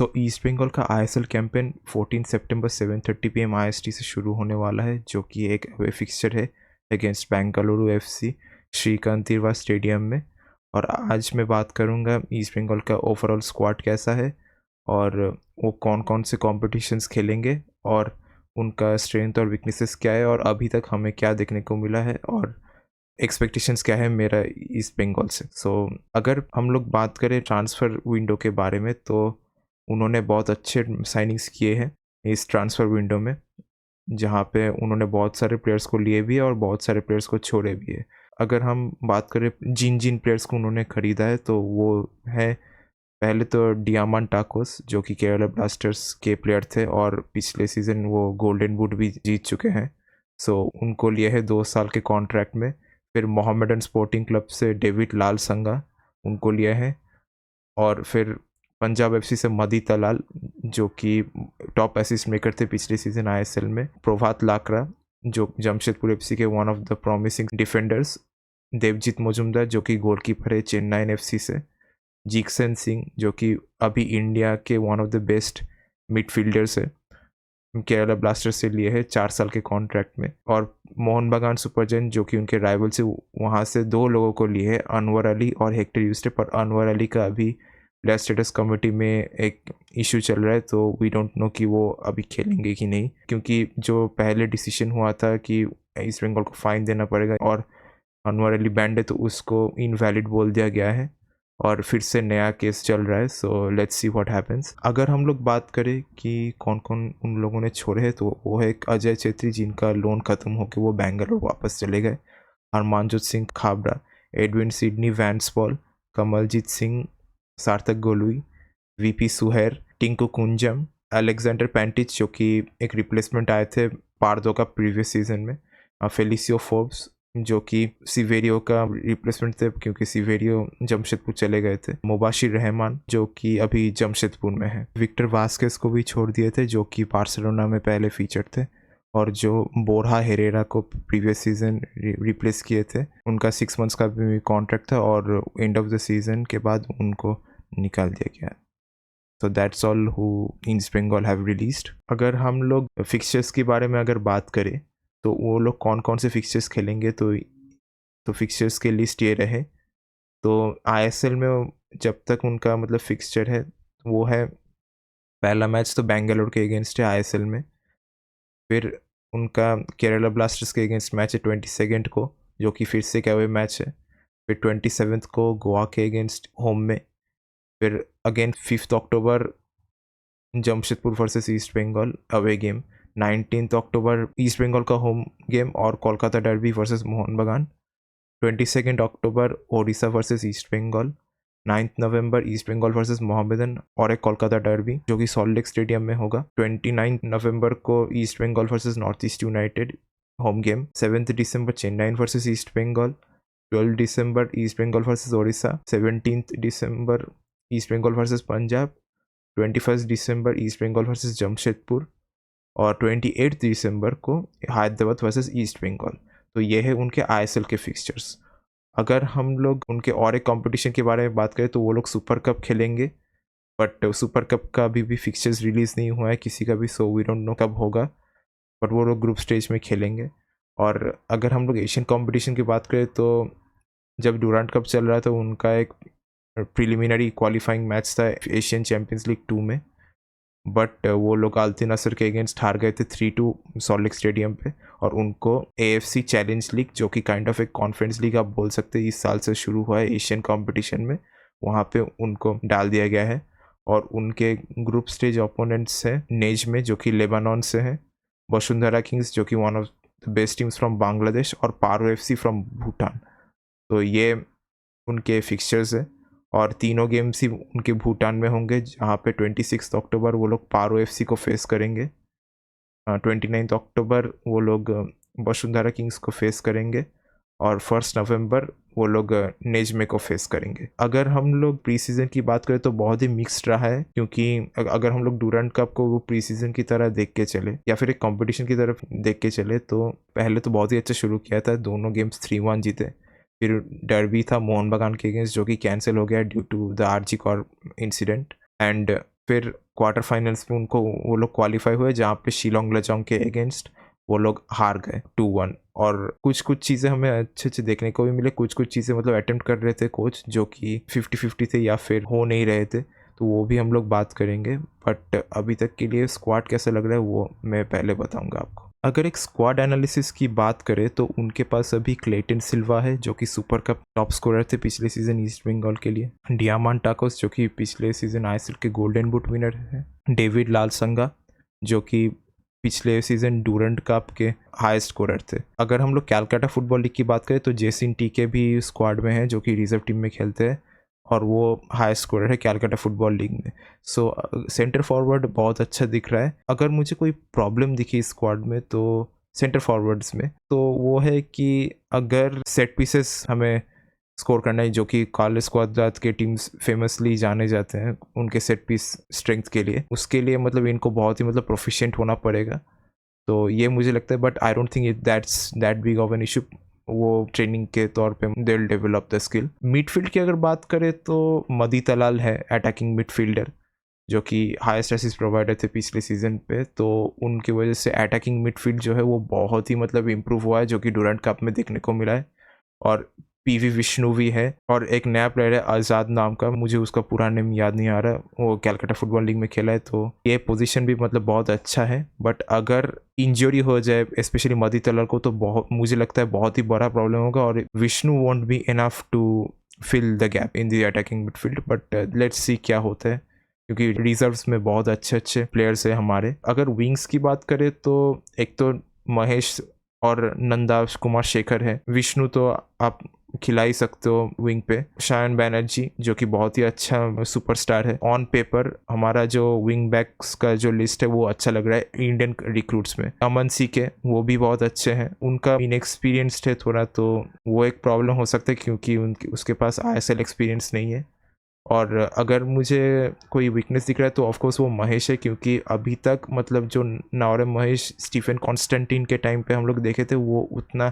सो east Bengal का ISL campaign 14 सितंबर 7:30 PM IST से शुरू होने वाला है, जो कि एक अवे फिक्सचर है against Bengaluru FC Sree Kanteerava stadium में। और आज मैं बात करूंगा ईस्ट बंगाल का ओवरऑल स्क्वाड कैसा है और वो कौन कौन से कॉम्पिटिशन्स खेलेंगे और उनका स्ट्रेंथ और वीकनेसेस क्या है और अभी तक हमें क्या देखने को मिला है और एक्सपेक्टेशंस क्या है मेरा ईस्ट बंगाल से। अगर हम लोग बात करें ट्रांसफ़र विंडो के बारे में, तो उन्होंने बहुत अच्छे साइनिंग्स किए हैं इस ट्रांसफ़र विंडो में, जहाँ पे उन्होंने बहुत सारे प्लेयर्स को लिए भी है और बहुत सारे प्लेयर्स को छोड़े भी है। अगर हम बात करें जिन जिन प्लेयर्स को उन्होंने ख़रीदा है, तो वो है पहले तो डियामांटाकोस, जो कि केरला ब्लास्टर्स के प्लेयर थे और पिछले सीज़न वो गोल्डन बूट भी जीत चुके हैं। उनको लिए है 2 साल के कॉन्ट्रैक्ट में। फिर मोहम्मडन स्पोर्टिंग क्लब से डेविड लाल संगा, उनको लिया है। और फिर पंजाब एफसी से मदी तलाल, जो कि टॉप असिस्ट मेकर थे पिछले सीज़न आईएसएल में। प्रभात लाकरा, जो जमशेदपुर एफसी के one of the promising defenders. Debjit Majumdar, जो कि गोलकीपर है चेन्नई एफसी से। जीक्सन सिंह, जो कि अभी इंडिया के one of the best midfielders है, केरला ब्लास्टर्स से लिए है 4 साल के कॉन्ट्रैक्ट में। और मोहन बगान सुपरजन, जो कि उनके राइवल से, वहाँ से 2 लोगों को लिए है, अनवर अली और हेक्टर यूस्टे। पर अनवर अली का अभी प्लेयर स्टेटस कमेटी में एक इशू चल रहा है, तो वी डोंट नो कि वो अभी खेलेंगे कि नहीं, क्योंकि जो पहले डिसीजन हुआ था कि ईस्ट बंगाल को फाइन देना पड़ेगा और अनवर अली बैंड है, तो उसको इनवैलिड बोल दिया गया है और फिर से नया केस चल रहा है। So let's see what happens. अगर हम लोग बात करें कि कौन कौन उन लोगों ने छोड़े हैं, तो वो है एक अजय चेत्री, जिनका लोन ख़त्म होकर वो बेंगलुरु वापस चले गए। हरमानजोत सिंह खाबड़ा, एडविन सिडनी वैंसपॉल, कमलजीत सिंह, सार्थक गोलुई, वीपी सुहेर, टिंकू कुंजम, अलेक्जेंडर पेंटिच, जो कि एक रिप्लेसमेंट आए थे पार्दो का प्रीवियस सीजन में, फेलिसियो फोर्ब्स, जो कि सिवेरियो का रिप्लेसमेंट थे क्योंकि सिवेरियो जमशेदपुर चले गए थे। मुबाशिर रहमान, जो कि अभी जमशेदपुर में है। विक्टर वास्केस को भी छोड़ दिए थे, जो कि बार्सिलोना में पहले फीचर थे और जो बोरहा हेरेरा को प्रीवियस सीजन रिप्लेस किए थे। उनका 6 मंथ्स का भी कॉन्ट्रैक्ट था और एंड ऑफ द सीजन के बाद उनको निकाल दिया गया। तो that's all who East Bengal have released. अगर हम लोग फिक्सचर्स के बारे में अगर बात करें, तो वो लोग कौन कौन से फिक्सचर्स खेलेंगे, तो फिक्सचर्स के लिस्ट ये रहे। तो आईएसएल में जब तक उनका मतलब फिक्सचर है, वो है पहला मैच तो बेंगलुरु के अगेंस्ट है आईएसएल में। फिर उनका केरला ब्लास्टर्स के अगेंस्ट मैच है 22 को, जो कि फिर से क्या हुए मैच है। फिर 27 को गोवा के अगेंस्ट होम में। फिर again 5 October Jamshedpur versus east Bengal away game. 19 October East Bengal का होम गेम और कोलकाता डर्बी वर्सेस मोहन बगान। 22 अक्टूबर ओडिशा वर्सेस ईस्ट बंगाल। 9 नवंबर ईस्ट बंगाल वर्सेस मोहम्मदन और एक कोलकाता डर्बी, जो कि सॉल्ट लेक स्टेडियम में होगा। 29 नवंबर को East Bengal versus North East United home game. 7 दिसंबर चेन्नई वर्सेस ईस्ट बंगाल। 12 दिसंबर ईस्ट बंगाल वर्सेस ओडिशा। 17 दिसंबर ईस्ट बंगाल वर्सेस पंजाब। 21 दिसंबर ईस्ट बंगाल वर्सेस जमशेदपुर और 28 दिसंबर को हैदराबाद वर्सेस ईस्ट बंगाल। तो ये है उनके आईएसएल के फिक्सचर्स। अगर हम लोग उनके और एक कंपटीशन के बारे में बात करें, तो वो लोग सुपर कप खेलेंगे, बट सुपर कप का अभी भी फिक्सचर्स रिलीज़ नहीं हुआ है किसी का भी, सो वी डोंट नो कब होगा, बट वो लोग ग्रुप स्टेज में खेलेंगे। और अगर हम लोग एशियन कंपटीशन की बात करें, तो जब डुरांट कप चल रहा था, उनका एक प्रिलिमिनरी क्वालिफाइंग मैच था एशियन चैम्पियंस लीग 2 में, बट वो लोग अल्ती नसर के अगेंस्ट हार गए थे 3-2 सॉल्ट लेक स्टेडियम पे। और उनको एएफसी चैलेंज लीग, जो कि काइंड ऑफ एक कॉन्फ्रेंस लीग आप बोल सकते हैं, इस साल से शुरू हुआ है एशियन कंपटीशन में, वहाँ पे उनको डाल दिया गया है। और उनके ग्रुप स्टेज ओपोनेंट्स हैं नेज में, जो कि लेबानन से हैं, वसुंधरा किंग्स, जो कि one of the best teams from Bangladesh, और पारो एफसी फ्रॉम भूटान। तो ये उनके फिक्सचर्स है और तीनों गेम्स ही उनके भूटान में होंगे, जहाँ पे 26 अक्टूबर वो लोग पारो एफसी को फेस करेंगे। 29 अक्टूबर वो लोग वसुंधरा किंग्स को फेस करेंगे और 1 नवंबर वो लोग नेजमे को फेस करेंगे। अगर हम लोग प्री सीजन की बात करें, तो बहुत ही मिक्स्ड रहा है, क्योंकि अगर हम लोग डुरांट कप को वो प्री सीजन की तरह देख के चले या फिर एक कंपटीशन की तरफ देख के चले, तो पहले तो बहुत ही अच्छा शुरू किया था, दोनों गेम्स 3-1 जीते। फिर डर्बी था मोहन बगान के अगेंस्ट, जो कि कैंसिल हो गया due to the RG Kar incident. And फिर क्वार्टर फाइनल्स में उनको वो लोग क्वालिफाई हुए, जहाँ पे शिलोंग लजोंग के अगेंस्ट वो लोग हार गए 2-1। और कुछ कुछ चीज़ें हमें अच्छे अच्छे देखने को भी मिले, कुछ कुछ चीज़ें मतलब अटेम्प्ट कर रहे थे कोच जो कि 50-50 थे या फिर हो नहीं रहे थे, तो वो भी हम लोग बात करेंगे। बट अभी तक के लिए स्क्वाड कैसा लग रहा है वो मैं पहले बताऊंगा आपको। अगर एक स्क्वाड एनालिसिस की बात करें तो उनके पास अभी क्लेटन सिल्वा है जो कि सुपर कप टॉप स्कोरर थे पिछले सीजन ईस्ट बंगाल के लिए, डियामांटाकोस जो कि पिछले सीजन आईएसएल के गोल्डन बूट विनर है, डेविड लालसंगा जो कि पिछले सीजन डूरंट कप के हाईएस्ट स्कोरर थे। अगर हम लोग कैलकाटा फुटबॉल लीग की बात करें तो जेसिन टीके भी स्क्वाड में है जो कि रिजर्व टीम में खेलते हैं और वो हाईएस्ट स्कोरर है कैलकाटा फुटबॉल लीग में। सो सेंटर फॉरवर्ड बहुत अच्छा दिख रहा है। अगर मुझे कोई प्रॉब्लम दिखी स्क्वाड में तो सेंटर फॉरवर्ड्स में तो वो है कि अगर सेट पीसेस हमें स्कोर करना है, जो कि कार्लोस क्वाद्रात के टीम्स फेमसली जाने जाते हैं उनके सेट पीस स्ट्रेंथ के लिए, उसके लिए मतलब इनको बहुत ही मतलब प्रोफिशिएंट होना पड़ेगा। तो ये मुझे लगता है, but I don't think that's that big of an issue. वो ट्रेनिंग के तौर पे they will develop the skill. Midfield की अगर बात करें तो मदी तलाल है अटैकिंग मिडफील्डर जो कि हाईएस्ट असिस्ट प्रोवाइडर थे पिछले सीजन पे, तो उनकी वजह से अटैकिंग मिडफील्ड जो है वो बहुत ही मतलब इम्प्रूव हुआ है जो कि डूरंट कप में देखने को मिला है। और पीवी विष्णु भी है और एक नया प्लेयर है आज़ाद नाम का, मुझे उसका पूरा नेम याद नहीं आ रहा, वो कैलकाटा फुटबॉल लीग में खेला है। तो ये पोजीशन भी मतलब बहुत अच्छा है। बट अगर इंजरी हो जाए स्पेशली मदी तलर को तो बहुत मुझे लगता है बहुत ही बड़ा प्रॉब्लम होगा और Vishnu won't be enough to fill the gap in the attacking midfield. But let's see क्या होता है क्योंकि रिजर्व्स में बहुत अच्छे अच्छे प्लेयर्स हैं हमारे। अगर विंग्स की बात करें तो एक तो महेश और नंदा कुमार शेखर है, विष्णु तो आप खिला ही सकते हो विंग पे, शायन बैनर्जी जो कि बहुत ही अच्छा सुपरस्टार है। ऑन पेपर हमारा जो विंग बैक्स का जो लिस्ट है वो अच्छा लग रहा है इंडियन रिक्रूट्स में। अमन सीके वो भी बहुत अच्छे हैं, उनका इनएक्सपीरियंस्ड है थोड़ा, तो वो एक प्रॉब्लम हो सकता है क्योंकि उसके पास आईएसएल एक्सपीरियंस नहीं है। और अगर मुझे कोई वीकनेस दिख रहा है तो ऑफकोर्स वो महेश है, क्योंकि अभी तक मतलब जो नावरे महेश स्टीफन कॉन्स्टेंटिन के टाइम पे हम लोग देखे थे वो उतना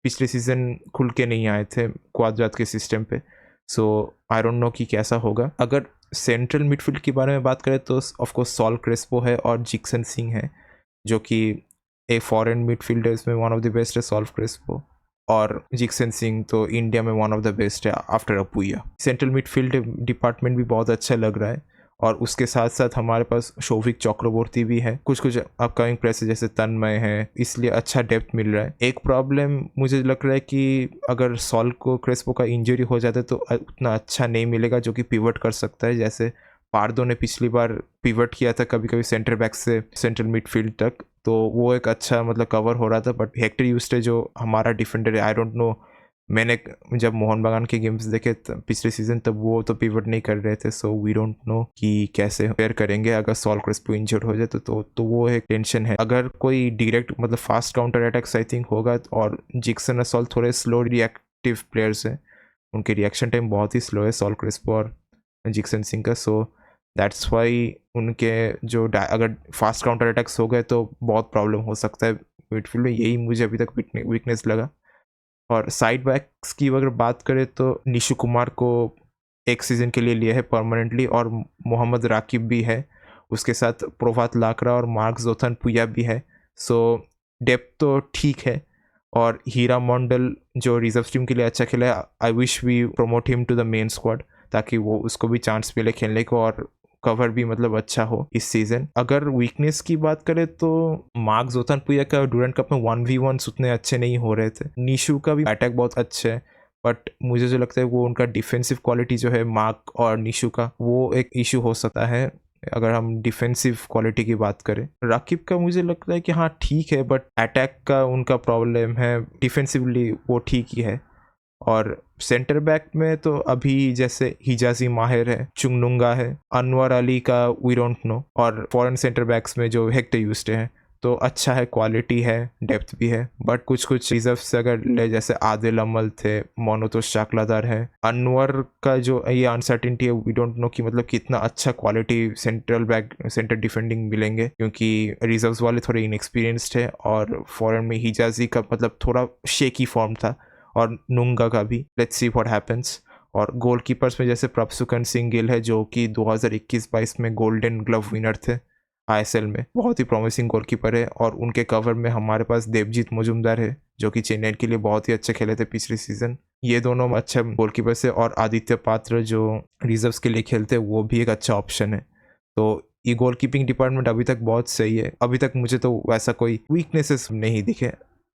पिछले सीजन खुल के नहीं आए थे क्वाद्रात के सिस्टम पे। सो आई डोंट नो कि कैसा होगा। अगर सेंट्रल मिडफील्ड के बारे में बात करें तो ऑफकोर्स सॉल क्रेस्पो है और जिक्सन सिंह है जो कि ए फॉरेन मिडफील्डर्स में वन ऑफ द बेस्ट है सॉल क्रेस्पो, और जिक्सन सिंह तो इंडिया में वन ऑफ द बेस्ट है after Apuia. Central midfield department भी बहुत अच्छा लग रहा है और उसके साथ साथ हमारे पास शोभिक चक्रवर्ती भी है, कुछ कुछ अपकमिंग प्लेयर्स जैसे तन्मय है, इसलिए अच्छा डेप्थ मिल रहा है। एक प्रॉब्लम मुझे लग रहा है कि अगर सॉल को क्रेस्पो का इंजरी हो जाता है तो उतना अच्छा नहीं मिलेगा जो कि पिवट कर सकता है, जैसे पार्दो ने पिछली बार पिवट किया था कभी कभी सेंटर बैक से सेंट्रल मिडफील्ड तक, तो वो एक अच्छा मतलब कवर हो रहा था। बट हेक्टर यूस्टे जो हमारा डिफेंडर है, आई डोंट नो, मैंने जब मोहन बागान के गेम्स देखे पिछले सीजन तब वो तो पिवट नहीं कर रहे थे, सो वी डोंट नो कि कैसे फेयर करेंगे अगर सॉल क्रेस्पो इंजर्ड हो जाए तो वो एक टेंशन है। अगर कोई डायरेक्ट मतलब fast counter attacks I think होगा, और जिक्सन और सॉल थोड़े स्लो रिएक्टिव प्लेयर्स हैं, उनके रिएक्शन टाइम बहुत ही स्लो है सॉल क्रेस्पो और जिक्सन सिंह का, सो दैट्स वाई उनके जो अगर फास्ट काउंटर अटैक्स हो गए तो बहुत प्रॉब्लम हो सकता है मिडफील्ड में, यही मुझे अभी तक वीकनेस लगा। और साइड बैक्स की अगर बात करें तो निशु कुमार को एक सीज़न के लिए लिया है परमानेंटली, और मोहम्मद राकिब भी है, उसके साथ प्रोभात लाकरा और मार्क जोथन पुया भी है। सो डेप्थ तो ठीक है। और हीरा मंडल जो रिजर्व टीम के लिए अच्छा खेला है, I wish we promote him to the main squad ताकि वो उसको भी चांस मिले खेलने को और कवर भी मतलब अच्छा हो इस सीजन। अगर वीकनेस की बात करें तो मार्क जोथन पुया का डूरंट कप में 1v1 उतने अच्छे नहीं हो रहे थे। निशु का भी अटैक बहुत अच्छा है, बट मुझे जो लगता है वो उनका डिफेंसिव क्वालिटी जो है मार्क और निशु का, वो एक इशू हो सकता है अगर हम डिफेंसिव क्वालिटी की बात करें। राकिब का मुझे लगता है कि हाँ ठीक है, बट अटैक का उनका प्रॉब्लम है, डिफेंसिवली वो ठीक ही है। और सेंटर बैक में तो अभी जैसे हिजाजी माहिर है, चुंगनुंगा है, अनवर अली का वी डोंट नो, और फॉरेन सेंटर बैक्स में जो हेक्टर यूस्टे हैं तो अच्छा है, क्वालिटी है, डेप्थ भी है। बट कुछ कुछ रिजर्व से अगर ले जैसे आदिल अमल थे, मोनोतोष चाकलादार है, अनवर का जो ये अनसर्टिनिटी है, वी डोंट नो कि मतलब कितना अच्छा quality central back centre defending मिलेंगे, क्योंकि रिजर्व्स वाले थोड़े इनएक्सपीरियंस्ड है और फॉरेन में हिजाजी का मतलब थोड़ा शेकी फॉर्म था, और नुंगा का भी। Let's see what happens. और गोलकीपर्स में जैसे प्रभसुकन सिंह गिल है जो कि 2021-22 में गोल्डन ग्लव विनर थे आईएसएल में, बहुत ही प्रॉमिसिंग गोलकीपर है। और उनके कवर में हमारे पास देवजीत मजुमदार है जो कि चेन्नई के लिए बहुत ही अच्छे खेले थे पिछले सीजन। ये दोनों अच्छे गोलकीपर से, और आदित्य पात्र जो रिजर्व्स के लिए खेलते हैं वो भी एक अच्छा ऑप्शन है। तो ये गोलकीपिंग डिपार्टमेंट अभी तक बहुत सही है, अभी तक मुझे तो वैसा कोई वीकनेसेस नहीं दिखे।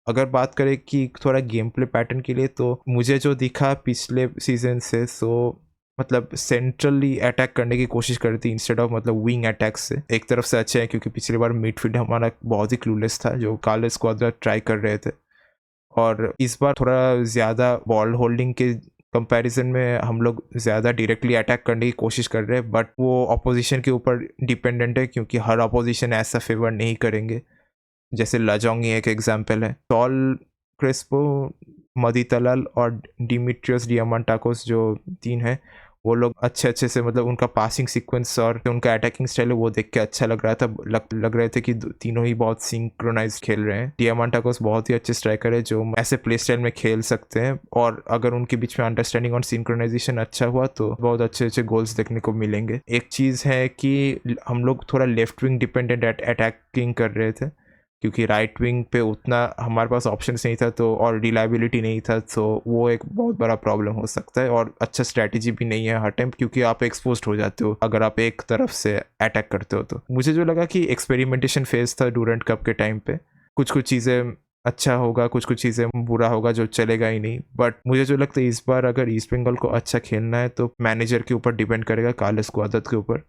अगर बात करें कि थोड़ा गेम प्ले पैटर्न के लिए, तो मुझे जो दिखा पिछले सीजन से, सो मतलब सेंट्रली अटैक करने की कोशिश करती इंस्टेड ऑफ मतलब विंग अटैक से। एक तरफ से अच्छे हैं क्योंकि पिछली बार मिडफील्ड हमारा बहुत ही क्लूलेस था जो कार्लोस क्वाद्रा ट्राई कर रहे थे, और इस बार थोड़ा ज़्यादा बॉल होल्डिंग के कंपैरिजन में हम लोग ज़्यादा डायरेक्टली अटैक करने की कोशिश कर रहे हैं, बट वो अपोजिशन के ऊपर डिपेंडेंट है क्योंकि हर अपोजिशन ऐसा फेवर नहीं करेंगे। जैसे लजोंग ही एक एग्जाम्पल है, सॉल क्रेस्पो, मदी तलाल और डिमिट्रियस डियामांटाकोस जो तीन है, वो लोग अच्छे से मतलब उनका पासिंग सीक्वेंस और उनका अटैकिंग स्टाइल है वो देख के अच्छा लग रहा था। लग रहे थे कि तीनों ही बहुत सिंक्रोनाइज खेल रहे हैं। डियामांटाकोस बहुत ही अच्छे स्ट्राइकर है जो ऐसे प्ले स्टाइल में खेल सकते हैं, और अगर उनके बीच में अंडरस्टैंडिंग और सिंक्रोनाइजेशन अच्छा हुआ तो बहुत अच्छे गोल्स देखने को मिलेंगे। एक चीज़ है कि हम लोग थोड़ा लेफ्ट विंग डिपेंडेंट अटैकिंग कर रहे थे क्योंकि राइट विंग पे उतना हमारे पास ऑप्शंस नहीं था, तो और रिलायबिलिटी नहीं था, तो वो एक बहुत बड़ा प्रॉब्लम हो सकता है। और अच्छा स्ट्रैटेजी भी नहीं है हर टाइम क्योंकि आप एक्सपोज हो जाते हो अगर आप एक तरफ से अटैक करते हो। तो मुझे जो लगा कि एक्सपेरिमेंटेशन फेज था डूरेंट कप के टाइम पे, कुछ चीज़ें अच्छा होगा, कुछ चीज़ें बुरा होगा जो चलेगा ही नहीं। बट मुझे जो लगता है इस बार अगर ईस्ट बंगाल को अच्छा खेलना है तो मैनेजर के ऊपर डिपेंड करेगा, कार्लोस क्वाद्रा के ऊपर,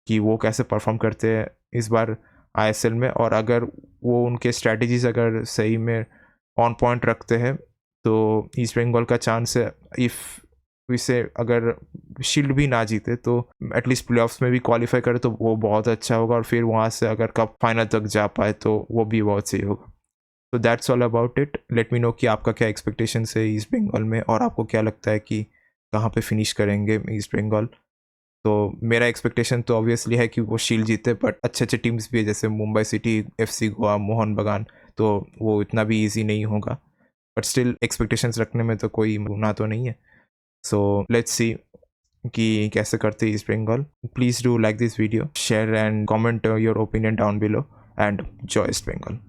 कि वो कैसे परफॉर्म करते हैं इस बार आईएसएल में। और अगर वो उनके स्ट्रैटेजीज अगर सही में ऑन पॉइंट रखते हैं तो ईस्ट बंगाल का चांस है, इफ़ इसे अगर शील्ड भी ना जीते तो एटलीस्ट प्लेऑफ्स में भी क्वालिफाई करे तो वो बहुत अच्छा होगा, और फिर वहाँ से अगर कप फाइनल तक जा पाए तो वो भी बहुत सही होगा। तो that's all about it. Let me know कि आपका क्या एक्सपेक्टेशंस है ईस्ट बंगाल में, और आपको क्या लगता है कि कहाँ पे फिनिश करेंगे ईस्ट बंगाल। तो मेरा एक्सपेक्टेशन तो ऑब्वियसली है कि वो शील्ड जीते, बट अच्छे टीम्स भी है जैसे मुंबई सिटी, एफसी गोवा, मोहन बगान, तो वो इतना भी इजी नहीं होगा। बट स्टिल एक्सपेक्टेशंस रखने में तो कोई गुनाह तो नहीं है। सो लेट्स सी कि कैसे करते हैं East Bengal. Please do like this video, share and comment your opinion down below, and Joy East Bengal.